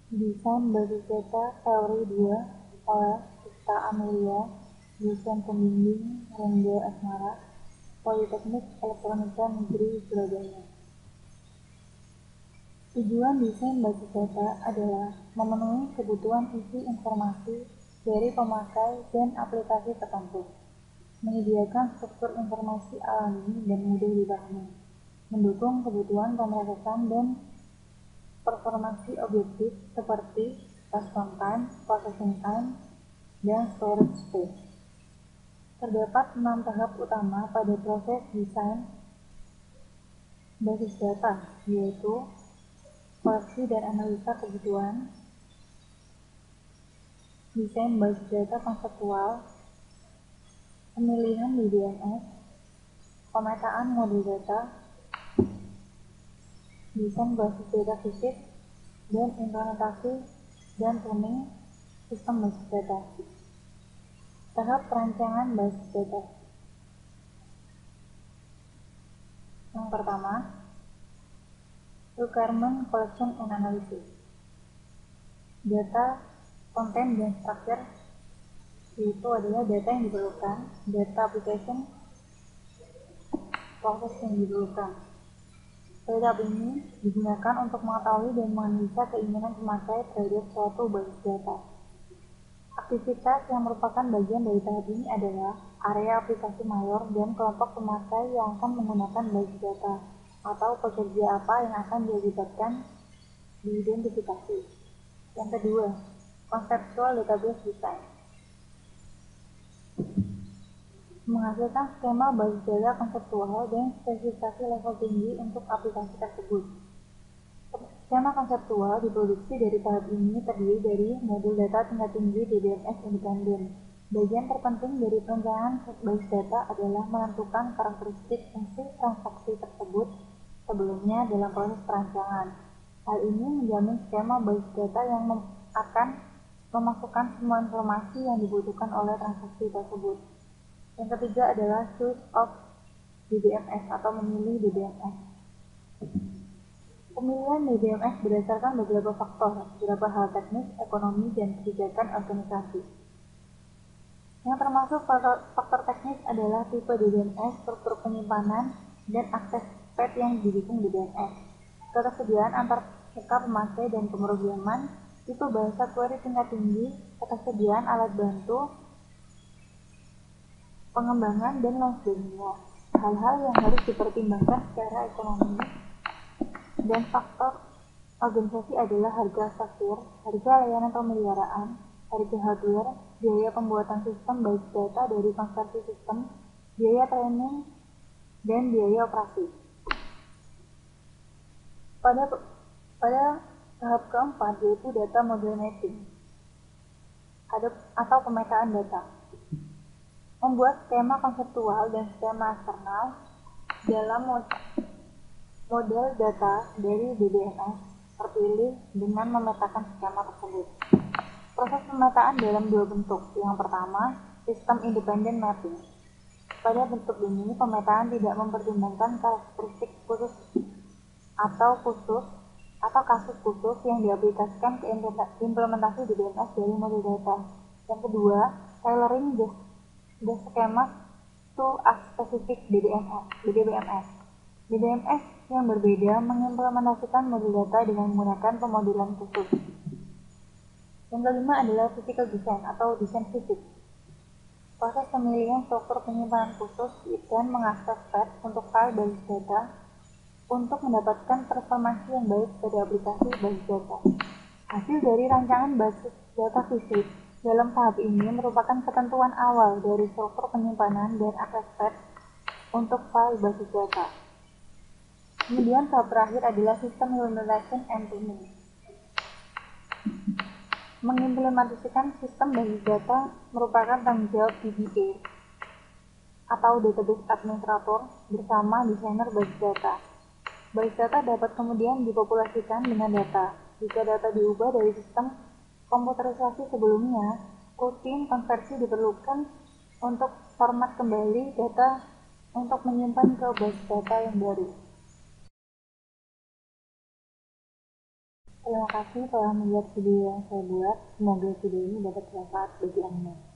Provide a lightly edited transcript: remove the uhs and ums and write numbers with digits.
Desain basis data teori 2 oleh Sista Amelia, dosen pembimbing Rengga Asmara, Politeknik Elektronika Negeri Surabaya. Tujuan desain basis data adalah memenuhi kebutuhan isi informasi dari pemakai dan aplikasi tertentu, menyediakan struktur informasi alami dan mudah dipahami, mendukung kebutuhan pemrosesan dan performansi objektif seperti response time, processing time, dan storage space. Terdapat 6 tahap utama pada proses desain basis data, yaitu koleksi dan analisa kebutuhan, desain basis data konseptual, pemilihan DBMS, pemetaan model data, desain basis data fisik, dan implementasi dan tuning sistem basis data. Tahap perancangan basis data. Yang pertama, requirement collection and analysis. Data, konten, dan struktur yaitu adalah data yang diperlukan, data application, proses yang diperlukan. Data ini digunakan untuk mengetahui dan menganalisa keinginan pemakai terhadap suatu basis data. Aktivitas yang merupakan bagian dari tahap ini adalah area aplikasi mayor dan kelompok pemakai yang akan menggunakan basis data atau pekerja apa yang akan dilibatkan diidentifikasi. Yang kedua, conceptual database design. Menghasilkan skema basis data konseptual dan spesifikasi level tinggi untuk aplikasi tersebut. Skema konseptual diproduksi dari tahap ini terdiri dari modul data tingkat tinggi DBMS independen. Bagian terpenting dari perencanaan basis data adalah menentukan karakteristik fungsi transaksi tersebut sebelumnya dalam proses perancangan. Hal ini menjamin skema basis data yang akan memasukkan semua informasi yang dibutuhkan oleh transaksi tersebut. Yang ketiga adalah choice of DBMS atau memilih DBMS. Pemilihan DBMS berdasarkan beberapa faktor, beberapa hal teknis, ekonomi, dan kebijakan organisasi. Yang termasuk faktor teknis adalah tipe DBMS, struktur penyimpanan, dan akses pad yang didukung DBMS, ketersediaan antar muka pemakai dan pemrograman, tipe bahasa query tingkat tinggi, ketersediaan alat bantu, pengembangan, dan lain sebagainya. Hal-hal yang harus dipertimbangkan secara ekonomi dan faktor organisasi adalah harga software, harga layanan pemeliharaan, harga hardware, biaya pembuatan sistem basis data dari konversi sistem, biaya training, dan biaya operasi. Pada tahap keempat yaitu data model mapping atau pemetaan data. Membuat skema konseptual dan skema eksternal dalam model data dari DBMS terpilih dengan memetakan skema tersebut. Proses pemetaan dalam dua bentuk. Yang pertama, sistem independent mapping. Pada bentuk ini, pemetaan tidak mempertimbangkan karakteristik khusus atau kasus khusus yang diaplikasikan ke implementasi DBMS dari model data. Yang kedua, tailoring the schema to a specific DBMS. DBMS yang berbeda mengimplementasikan model data dengan menggunakan pemodelan khusus. Yang kelima adalah physical design atau desain fisik. Proses pemilihan struktur penyimpanan khusus dan mengakses pad untuk file basis data untuk mendapatkan performansi yang baik pada aplikasi basis data. Hasil dari rancangan basis data fisik dalam tahap ini merupakan ketentuan awal dari struktur penyimpanan dan akses pad untuk file basis data. Kemudian tahap terakhir adalah sistem implementation and tuning. Mengimplementasikan sistem basis data merupakan tanggung jawab DBA atau Database Administrator bersama desainer basis data. Basis data dapat kemudian dipopulasikan dengan data. Jika data diubah dari sistem komputerisasi sebelumnya, rutin konversi diperlukan untuk format kembali data untuk menyimpan ke basis data yang baru. Terima kasih telah melihat video yang saya buat. Semoga video ini dapat bermanfaat bagi Anda.